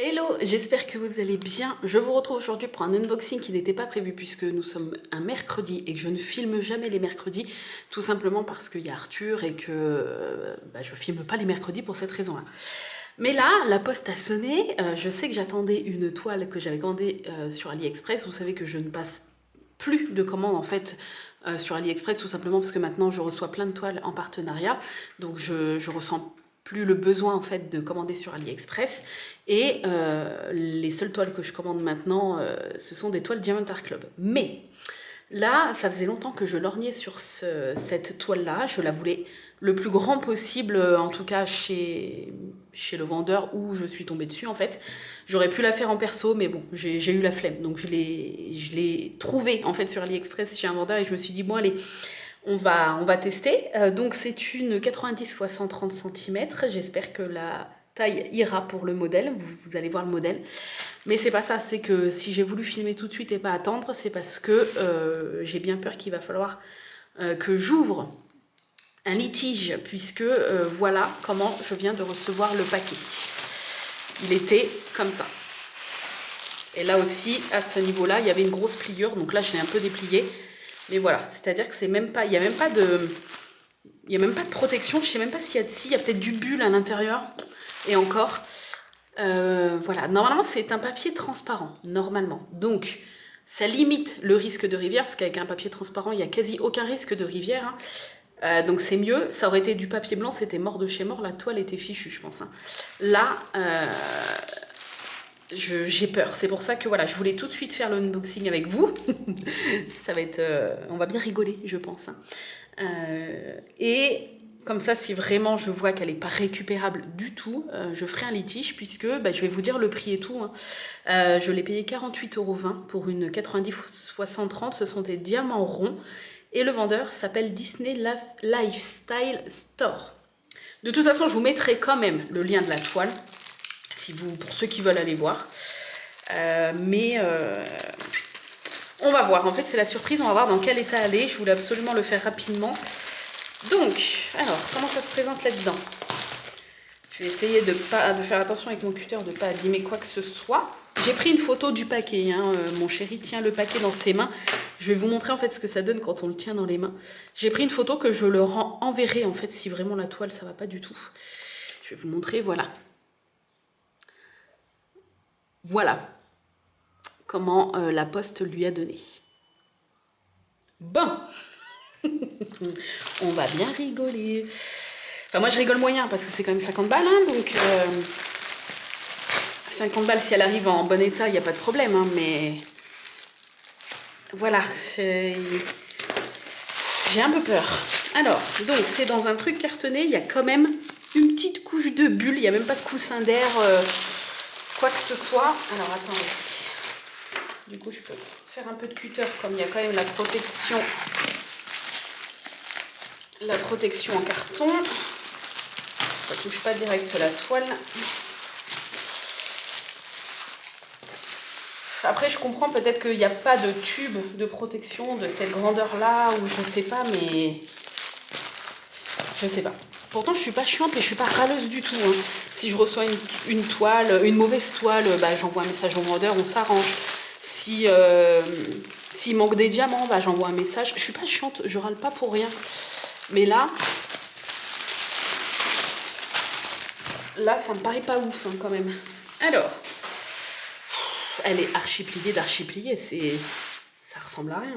Hello, j'espère que vous allez bien. Je vous retrouve aujourd'hui pour un unboxing qui n'était pas prévu puisque nous sommes un mercredi et que je ne filme jamais les mercredis, tout simplement parce qu'il y a Arthur et que je filme pas les mercredis pour cette raison-là. Mais là, la poste a sonné. Je sais que j'attendais une toile que j'avais commandée sur AliExpress. Vous savez que je ne passe plus de commandes en fait sur AliExpress, tout simplement parce que maintenant je reçois plein de toiles en partenariat. Donc je ressens plus le besoin en fait de commander sur AliExpress et les seules toiles que je commande maintenant ce sont des toiles Diamond Art Club. Mais là, ça faisait longtemps que je lorgnais sur cette toile-là. Je la voulais le plus grand possible, en tout cas chez le vendeur où je suis tombée dessus en fait. J'aurais pu la faire en perso, mais bon, j'ai eu la flemme. Donc je l'ai trouvée en fait sur AliExpress chez un vendeur et je me suis dit, bon allez, on va tester. Donc c'est une 90 x 130 cm. J'espère que la taille ira pour le modèle. Vous allez voir le modèle. Mais c'est pas ça, c'est que si j'ai voulu filmer tout de suite et pas attendre, c'est parce que j'ai bien peur qu'il va falloir que j'ouvre un litige, puisque voilà comment je viens de recevoir le paquet. Il était comme ça. Et là aussi, à ce niveau-là, il y avait une grosse pliure, donc là je l'ai un peu déplié. Mais voilà, c'est-à-dire que c'est même pas, il y a même pas de protection. Je sais même pas s'il y a peut-être du bulle à l'intérieur. Et encore, voilà. Normalement, c'est un papier transparent, normalement. Donc, ça limite le risque de rivière, parce qu'avec un papier transparent, il n'y a quasi aucun risque de rivière. Hein. Donc c'est mieux. Ça aurait été du papier blanc, c'était mort de chez mort. La toile était fichue, je pense. Hein. Là, j'ai peur. C'est pour ça que voilà, je voulais tout de suite faire l'unboxing avec vous. Ça va être, on va bien rigoler, je pense. Hein. Et comme ça, si vraiment je vois qu'elle n'est pas récupérable du tout, je ferai un litige puisque je vais vous dire le prix et tout. Hein. Je l'ai payé 48,20 € pour une 90 x 130. Ce sont des diamants ronds. Et le vendeur s'appelle Disney Lifestyle Store. De toute façon, je vous mettrai quand même le lien de la toile. Pour ceux qui veulent aller voir. On va voir. En fait, c'est la surprise. On va voir dans quel état elle est. Je voulais absolument le faire rapidement. Donc, alors, comment ça se présente là-dedans? Je vais essayer de faire attention avec mon cutter, de ne pas abîmer quoi que ce soit. J'ai pris une photo du paquet. Hein. Mon chéri tient le paquet dans ses mains. Je vais vous montrer en fait ce que ça donne quand on le tient dans les mains. J'ai pris une photo que je le enverrai en fait si vraiment la toile, ça va pas du tout. Je vais vous montrer, voilà. Voilà comment la poste lui a donné. Bon, on va bien rigoler. Enfin, moi, je rigole moyen parce que c'est quand même 50 balles. Hein, donc, 50 balles, si elle arrive en bon état, il n'y a pas de problème. Hein, mais voilà, j'ai un peu peur. Alors, donc, c'est dans un truc cartonné. Il y a quand même une petite couche de bulle. Il n'y a même pas de coussin d'air. Quoi que ce soit. Alors attendez. Du coup, je peux faire un peu de cutter comme il y a quand même la protection en carton. Ça touche pas direct la toile. Après, je comprends peut-être qu'il n'y a pas de tube de protection de cette grandeur-là, ou je sais pas, mais je sais pas. Pourtant, je suis pas chiante et je suis pas râleuse du tout. Hein. Si je reçois une toile, une mauvaise toile, j'envoie un message au vendeur, on s'arrange. S'il manque des diamants, j'envoie un message. Je suis pas chiante, je râle pas pour rien. Mais là, ça me paraît pas ouf hein, quand même. Alors, elle est archi-pliée d'archi-pliée, ça ressemble à rien.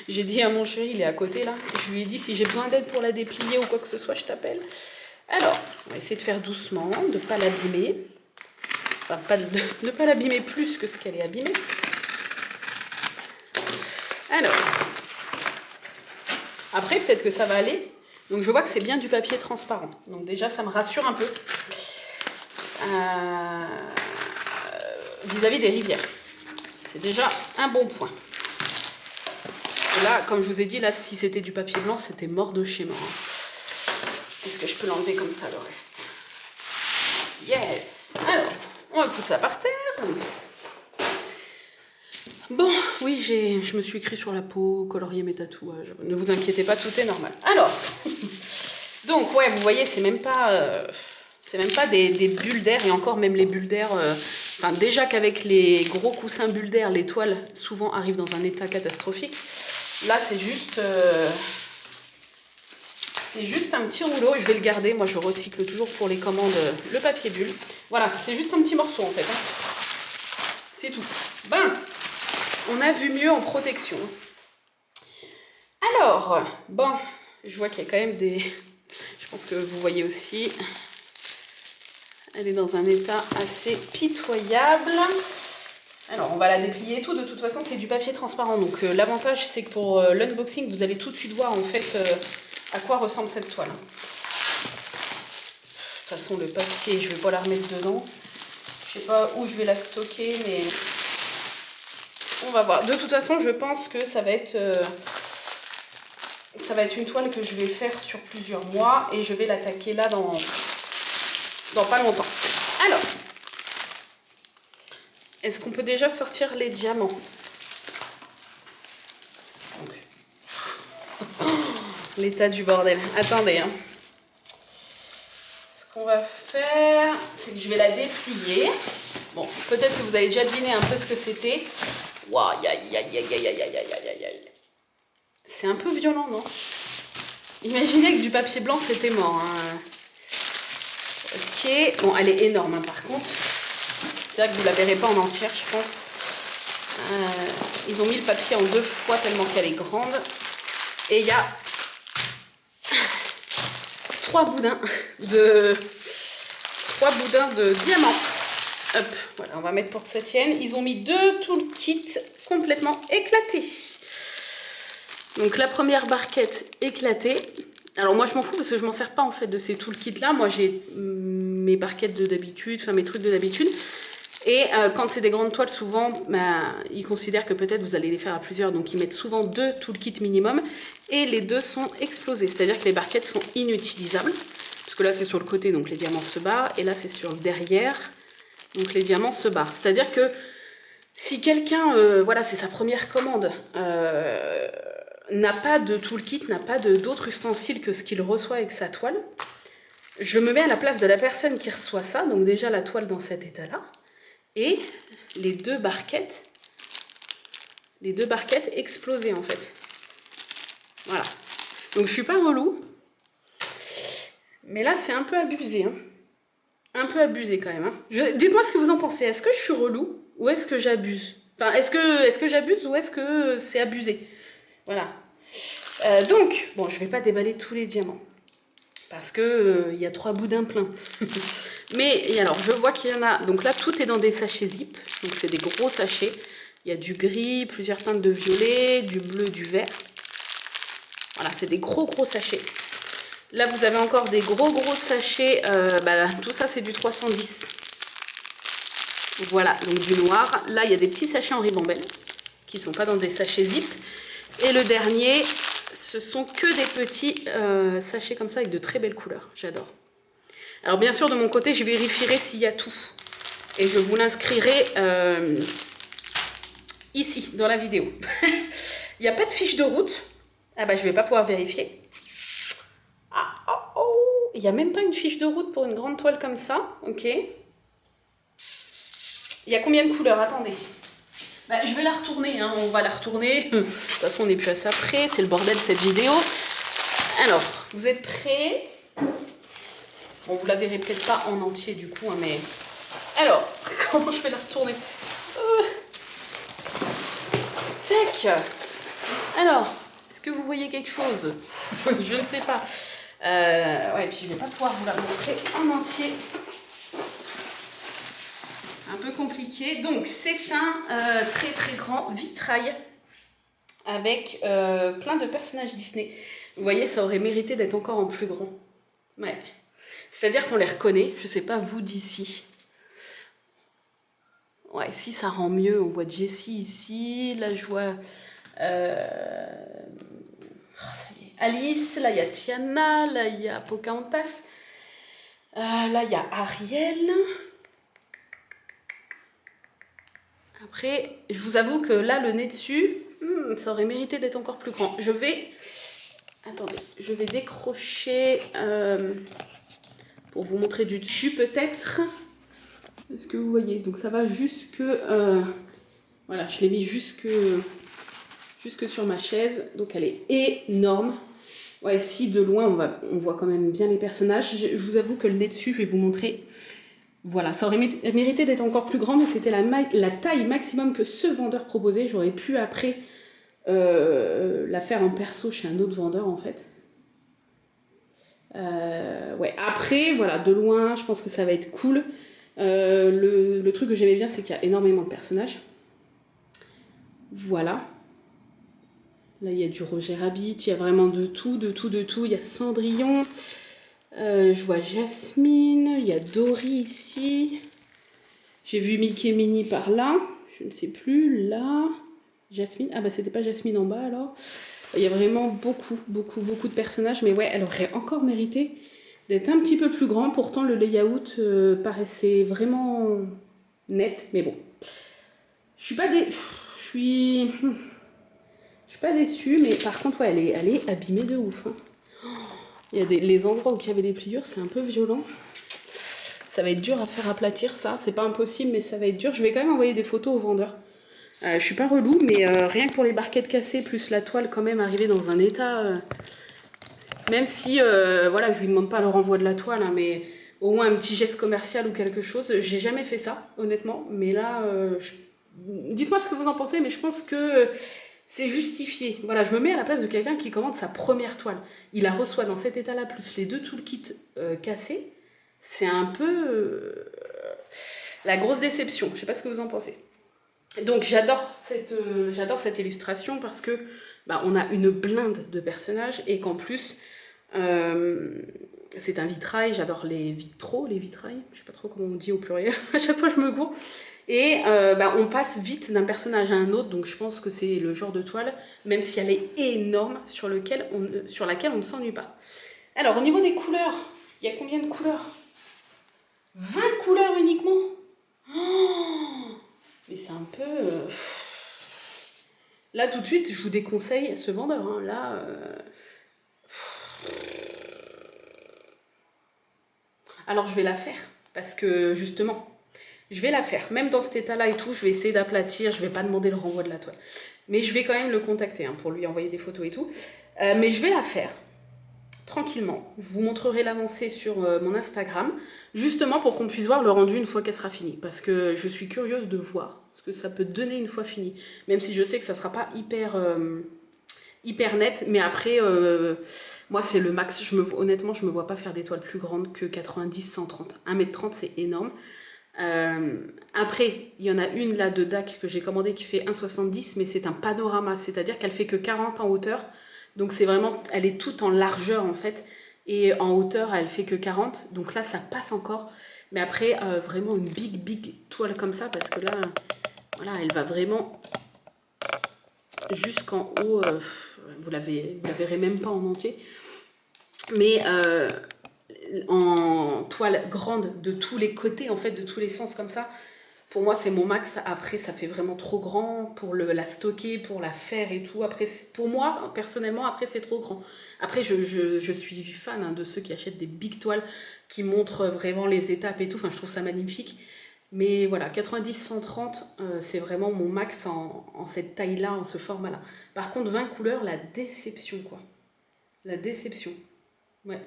J'ai dit à mon chéri, il est à côté là, je lui ai dit si j'ai besoin d'aide pour la déplier ou quoi que ce soit, je t'appelle. Alors, on va essayer de faire doucement, de ne pas l'abîmer. Enfin, de ne pas l'abîmer plus que ce qu'elle est abîmée. Alors, après peut-être que ça va aller. Donc je vois que c'est bien du papier transparent. Donc déjà ça me rassure un peu. Vis-à-vis des rivières. C'est déjà un bon point. Là, comme je vous ai dit, là, si c'était du papier blanc, c'était mort de chez mort. Est-ce que je peux l'enlever comme ça, le reste? Yes. Alors, on va foutre ça par terre. Bon, oui, je me suis écrit sur la peau, colorier mes tatouages. Ne vous inquiétez pas, tout est normal. Alors, donc, ouais, vous voyez, c'est même pas C'est même pas des bulles d'air, et encore même les bulles d'air... Enfin, déjà qu'avec les gros coussins bulles d'air, les toiles souvent arrivent dans un état catastrophique. Là, c'est juste un petit rouleau. Je vais le garder. Moi, je recycle toujours pour les commandes le papier bulle. Voilà, c'est juste un petit morceau en fait. Hein. C'est tout. Ben, on a vu mieux en protection. Alors, bon, je vois qu'il y a quand même des... Je pense que vous voyez aussi... Elle est dans un état assez pitoyable. Alors, on va la déplier et tout. De toute façon, c'est du papier transparent. Donc, l'avantage, c'est que pour l'unboxing, vous allez tout de suite voir, en fait, à quoi ressemble cette toile. De toute façon, le papier, je ne vais pas la remettre dedans. Je ne sais pas où je vais la stocker, mais on va voir. De toute façon, je pense que ça va être une toile que je vais faire sur plusieurs mois. Et je vais l'attaquer là dans pas longtemps. Alors, est-ce qu'on peut déjà sortir les diamants? L'état du bordel. Attendez. Hein. Ce qu'on va faire, c'est que je vais la déplier. Bon, peut-être que vous avez déjà deviné un peu ce que c'était. Waouh, c'est un peu violent, non? Imaginez que du papier blanc, c'était mort. Hein. Ok, bon, elle est énorme hein, par contre. C'est vrai que vous ne la verrez pas en entière, je pense. Ils ont mis le papier en 2 fois tellement qu'elle est grande. Et il y a 3 boudins de diamants. Hop, voilà, on va mettre pour que ça tienne. Ils ont mis 2 toolkits complètement éclatés. Donc la première barquette éclatée. Alors moi je m'en fous parce que je m'en sers pas en fait de ces toolkits là. Moi j'ai mes barquettes de d'habitude, enfin mes trucs de d'habitude. Et quand c'est des grandes toiles, souvent ils considèrent que peut-être vous allez les faire à plusieurs. Donc ils mettent souvent 2 toolkits minimum. Et les 2 sont explosés. C'est-à-dire que les barquettes sont inutilisables. Parce que là c'est sur le côté, donc les diamants se barrent. Et là c'est sur le derrière, donc les diamants se barrent. C'est-à-dire que si quelqu'un, voilà c'est sa première commande, n'a pas de toolkit, n'a pas d'autres ustensiles que ce qu'il reçoit avec sa toile, je me mets à la place de la personne qui reçoit ça, donc déjà la toile dans cet état-là, et les deux barquettes explosées en fait. Voilà. Donc je suis pas relou, mais là c'est un peu abusé. Hein. Un peu abusé quand même. Hein. Dites-moi ce que vous en pensez. Est-ce que je suis relou ou est-ce que j'abuse? Enfin, est-ce que j'abuse ou est-ce que c'est abusé? Voilà. Donc, bon, je vais pas déballer tous les diamants. Parce que y a 3 boudins pleins. Mais, et alors, je vois qu'il y en a... Donc là, tout est dans des sachets zip. Donc, c'est des gros sachets. Il y a du gris, plusieurs teintes de violet, du bleu, du vert. Voilà, c'est des gros sachets. Là, vous avez encore des gros sachets. Tout ça, c'est du 310. Voilà, donc du noir. Là, il y a des petits sachets en ribambelle qui ne sont pas dans des sachets zip. Et le dernier, ce sont que des petits sachets comme ça avec de très belles couleurs. J'adore. Alors bien sûr, de mon côté, je vérifierai s'il y a tout. Et je vous l'inscrirai ici, dans la vidéo. Il n'y a pas de fiche de route. Ah bah je ne vais pas pouvoir vérifier. Ah, oh. Il n'y a même pas une fiche de route pour une grande toile comme ça. Ok. Il y a combien de couleurs? Attendez. Bah, je vais la retourner, hein. On va la retourner. De toute façon, on n'est plus à ça près. C'est le bordel cette vidéo. Alors, vous êtes prêts? Bon, vous la verrez peut-être pas en entier du coup, hein, mais... Alors, comment je vais la retourner? Tac. Alors, est-ce que vous voyez quelque chose? Je ne sais pas. Ouais, puis je ne vais pas pouvoir vous la montrer en entier. C'est un peu compliqué. Donc, c'est un très grand vitrail avec plein de personnages Disney. Vous voyez, ça aurait mérité d'être encore en plus grand. Ouais. C'est-à-dire qu'on les reconnaît. Je ne sais pas, vous d'ici. Ouais, si ça rend mieux. On voit Jessie ici. Là, je vois... ça y est. Alice. Là, il y a Tiana. Là, il y a Pocahontas. Là, il y a Ariel. Après, je vous avoue que là, le nez dessus, ça aurait mérité d'être encore plus grand. Je vais décrocher pour vous montrer du dessus peut-être. Est-ce que vous voyez? Donc ça va jusque... voilà, je l'ai mis jusque sur ma chaise. Donc elle est énorme. Ouais, si de loin on voit quand même bien les personnages. Je vous avoue que le nez dessus, je vais vous montrer. Voilà, ça aurait mérité d'être encore plus grand, mais c'était la taille maximum que ce vendeur proposait. J'aurais pu après la faire en perso chez un autre vendeur en fait. Ouais, après, voilà, de loin, je pense que ça va être cool. Le truc que j'aimais bien, c'est qu'il y a énormément de personnages. Voilà. Là, il y a du Roger Rabbit, il y a vraiment de tout, de tout, de tout. Il y a Cendrillon, je vois Jasmine, il y a Dory ici. J'ai vu Mickey et Minnie par là, je ne sais plus, là. Jasmine, ah bah c'était pas Jasmine en bas alors. Il y a vraiment beaucoup, beaucoup, beaucoup de personnages, mais ouais, elle aurait encore mérité d'être un petit peu plus grand. Pourtant, le layout paraissait vraiment net, mais bon. Je suis pas déçue, mais par contre, ouais, elle est abîmée de ouf. Hein. Il y a les endroits où il y avait des pliures, c'est un peu violent. Ça va être dur à faire aplatir ça, c'est pas impossible, mais ça va être dur. Je vais quand même envoyer des photos au vendeur. Je suis pas relou, mais rien que pour les barquettes cassées, plus la toile quand même arrivée dans un état... même si, voilà, je lui demande pas le renvoi de la toile, hein, mais au moins un petit geste commercial ou quelque chose. J'ai jamais fait ça, honnêtement, mais là, dites-moi ce que vous en pensez, mais je pense que c'est justifié. Voilà, je me mets à la place de quelqu'un qui commande sa première toile. Il la reçoit dans cet état-là, plus les deux toolkits cassés. C'est un peu la grosse déception. Je sais pas ce que vous en pensez. Donc j'adore cette illustration parce que bah, on a une blinde de personnages et qu'en plus c'est un vitrail. J'adore les vitrails. Je sais pas trop comment on dit au pluriel. À chaque fois je me gourre. Et bah, on passe vite d'un personnage à un autre, donc je pense que c'est le genre de toile, même si elle est énorme, sur laquelle on ne s'ennuie pas. Alors au niveau des couleurs, il y a combien de couleurs? 20 couleurs uniquement. Oh, mais c'est un peu... Là, tout de suite, je vous déconseille ce vendeur. Hein. Là... Alors, je vais la faire. Parce que, justement, je vais la faire. Même dans cet état-là et tout, je vais essayer d'aplatir. Je vais pas demander le renvoi de la toile. Mais je vais quand même le contacter hein, pour lui envoyer des photos et tout. Mais je vais la faire. Tranquillement. Je vous montrerai l'avancée sur mon Instagram, justement pour qu'on puisse voir le rendu une fois qu'elle sera finie, parce que je suis curieuse de voir ce que ça peut donner une fois fini, même si je sais que ça sera pas hyper net, mais après, moi c'est le max, honnêtement je me vois pas faire des toiles plus grandes que 90-130, 1m30 c'est énorme. Après, il y en a une là de DAC que j'ai commandée qui fait 1,70, mais c'est un panorama, c'est-à-dire qu'elle fait que 40 en hauteur. Donc c'est vraiment, elle est toute en largeur en fait, et en hauteur elle fait que 40, donc là ça passe encore. Mais après vraiment une big toile comme ça, parce que là, voilà, elle va vraiment jusqu'en haut, vous la verrez même pas en entier. Mais en toile grande de tous les côtés, en fait, de tous les sens comme ça, pour moi c'est mon max. Après ça fait vraiment trop grand pour la stocker, pour la faire et tout. Après pour moi personnellement, après c'est trop grand. Après je suis fan hein, de ceux qui achètent des big toiles qui montrent vraiment les étapes et tout. Enfin je trouve ça magnifique. Mais voilà, 90-130 c'est vraiment mon max en cette taille là, en ce format là. Par contre 20 couleurs, la déception quoi. La déception. Ouais.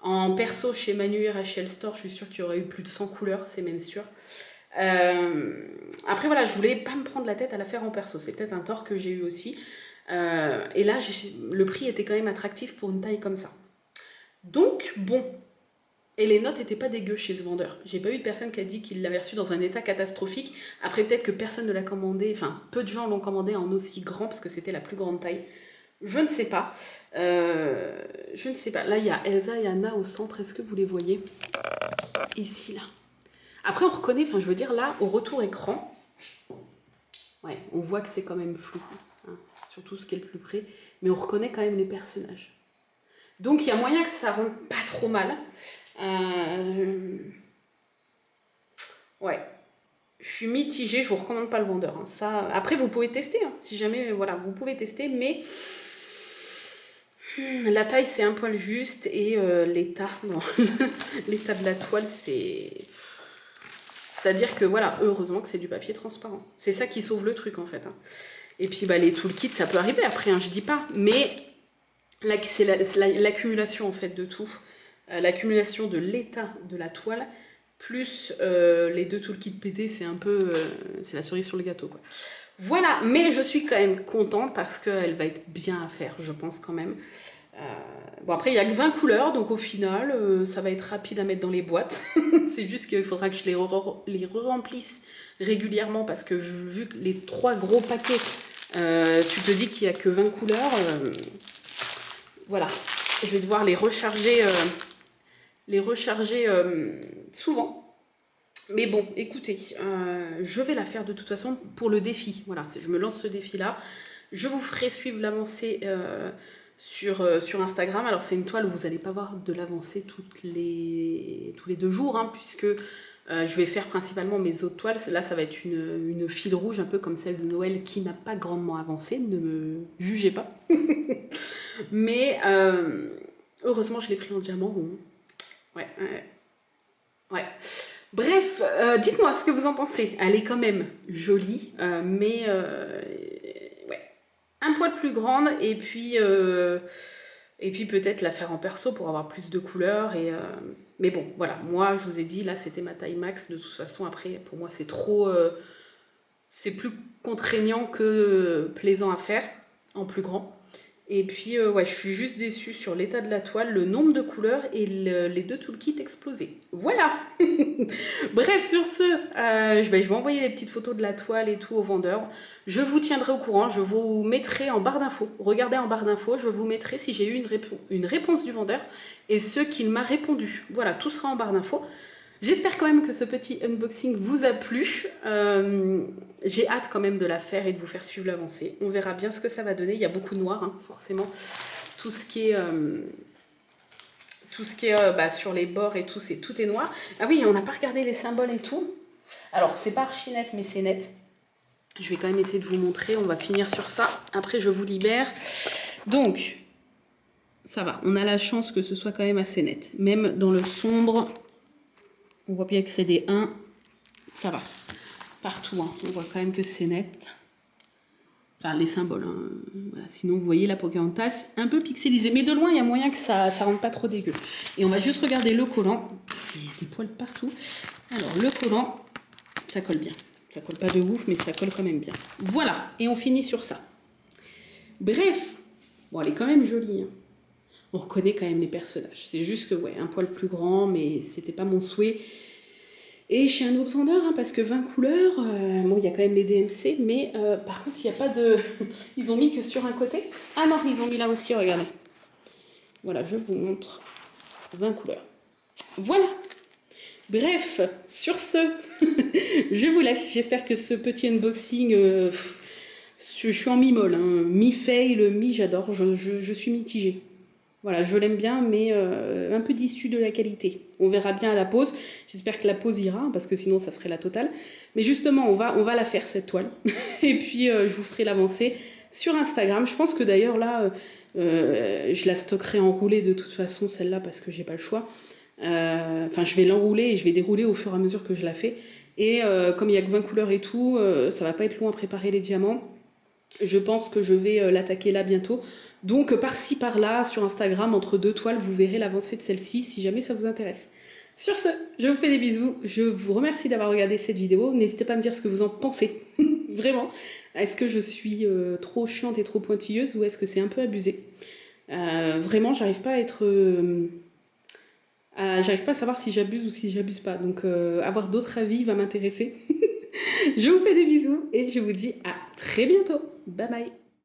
En perso chez Manu RHL Store, je suis sûre qu'il y aurait eu plus de 100 couleurs, c'est même sûr. Après voilà, je voulais pas me prendre la tête à la faire en perso, c'est peut-être un tort que j'ai eu aussi. Et là, le prix était quand même attractif pour une taille comme ça. Donc bon, et les notes étaient pas dégueu chez ce vendeur. J'ai pas eu de personne qui a dit qu'il l'avait reçu dans un état catastrophique. Après peut-être que personne ne l'a commandé, enfin peu de gens l'ont commandé en aussi grand parce que c'était la plus grande taille. Je ne sais pas. Je ne sais pas. Là, il y a Elsa et Anna au centre. Est-ce que vous les voyez? Ici, là. Après, on reconnaît, enfin, je veux dire, là, au retour écran, ouais, on voit que c'est quand même flou. Hein, surtout ce qui est le plus près. Mais on reconnaît quand même les personnages. Donc, il y a moyen que ça rende pas trop mal. Ouais. Je suis mitigée. Je vous recommande pas le vendeur. Hein. Ça... Après, vous pouvez tester. Hein, si jamais, voilà, vous pouvez tester. Mais... La taille, c'est un poil juste et l'état, non, l'état de la toile, c'est... C'est-à-dire que voilà, heureusement que c'est du papier transparent. C'est ça qui sauve le truc en fait. Hein. Et puis bah, les toolkits, ça peut arriver après, hein, je dis pas. Mais c'est l'accumulation en fait de tout. L'accumulation de l'état de la toile, plus les deux toolkits pétés, c'est un peu... c'est la cerise sur le gâteau quoi. Voilà, mais je suis quand même contente parce qu'elle va être bien à faire, je pense quand même. Bon après il n'y a que 20 couleurs, donc au final ça va être rapide à mettre dans les boîtes. C'est juste qu'il faudra que je les re-remplisse régulièrement parce que vu que les 3 gros paquets, tu te dis qu'il n'y a que 20 couleurs. Voilà, je vais devoir les recharger souvent. Mais bon, écoutez, je vais la faire de toute façon pour le défi. Voilà, je me lance ce défi-là. Je vous ferai suivre l'avancée sur Instagram. Alors, c'est une toile où vous n'allez pas voir de l'avancée tous les 2 jours, hein, puisque je vais faire principalement mes autres toiles. Là, ça va être une file rouge, un peu comme celle de Noël, qui n'a pas grandement avancé. Ne me jugez pas. Mais heureusement, je l'ai pris en diamant. Bon. Ouais. Bref, dites-moi ce que vous en pensez. Elle est quand même jolie, mais ouais, un poil plus grande. Et puis peut-être la faire en perso pour avoir plus de couleurs. Mais bon, voilà. Moi, je vous ai dit, là, c'était ma taille max. De toute façon, après, pour moi, c'est trop... c'est plus contraignant que plaisant à faire, en plus grand. Et puis, ouais, je suis juste déçue sur l'état de la toile, le nombre de couleurs et les 2 toolkits explosés. Voilà. Bref, sur ce, je vais envoyer les petites photos de la toile et tout aux vendeurs. Je vous tiendrai au courant, je vous mettrai en barre d'infos. Regardez en barre d'infos, je vous mettrai si j'ai eu une réponse du vendeur et ce qu'il m'a répondu. Voilà, tout sera en barre d'infos. J'espère quand même que ce petit unboxing vous a plu. J'ai hâte quand même de la faire et de vous faire suivre l'avancée. On verra bien ce que ça va donner. Il y a beaucoup de noir, hein, forcément. Tout ce qui est bah, sur les bords et tout est noir. Ah oui, on n'a pas regardé les symboles et tout. Alors, c'est pas archi net, mais c'est net. Je vais quand même essayer de vous montrer. On va finir sur ça. Après, je vous libère. Donc, ça va. On a la chance que ce soit quand même assez net. Même dans le sombre... On voit bien que c'est des 1, ça va. Partout, hein. On voit quand même que c'est net. Enfin, les symboles. Hein. Voilà. Sinon, vous voyez la Pocahontas un peu pixelisée. Mais de loin, il y a moyen que ça rende pas trop dégueu. Et on va juste regarder le collant. Il y a des poils partout. Alors, le collant, ça colle bien. Ça colle pas de ouf, mais ça colle quand même bien. Voilà, et on finit sur ça. Bref, bon, elle est quand même jolie, hein. On reconnaît quand même les personnages. C'est juste que, ouais, un poil plus grand, mais c'était pas mon souhait. Et chez un autre vendeur, hein, parce que 20 couleurs, bon, il y a quand même les DMC, mais par contre, il n'y a pas de... Ils ont mis que sur un côté. Ah non, ils ont mis là aussi, regardez. Voilà, je vous montre 20 couleurs. Voilà. Bref, sur ce, je vous laisse. J'espère que ce petit unboxing... je suis en mi-molle, hein. Mi-fail, mi-j'adore. Je suis mitigée. Voilà, je l'aime bien, mais un peu déçue de la qualité. On verra bien à la pose. J'espère que la pose ira, parce que sinon, ça serait la totale. Mais justement, on va la faire, cette toile. Et puis, je vous ferai l'avancée sur Instagram. Je pense que d'ailleurs, là, je la stockerai enroulée de toute façon, celle-là, parce que j'ai pas le choix. Enfin, je vais l'enrouler et je vais dérouler au fur et à mesure que je la fais. Et comme il n'y a que 20 couleurs et tout, ça va pas être long à préparer les diamants. Je pense que je vais l'attaquer là bientôt. Donc par-ci par-là sur Instagram entre 2 toiles vous verrez l'avancée de celle-ci si jamais ça vous intéresse. Sur ce, je vous fais des bisous, je vous remercie d'avoir regardé cette vidéo, n'hésitez pas à me dire ce que vous en pensez, vraiment. Est-ce que je suis trop chiante et trop pointilleuse ou est-ce que c'est un peu abusé? Vraiment j'arrive pas à être... j'arrive pas à savoir si j'abuse ou si j'abuse pas, donc avoir d'autres avis va m'intéresser. Je vous fais des bisous et je vous dis à très bientôt, bye bye.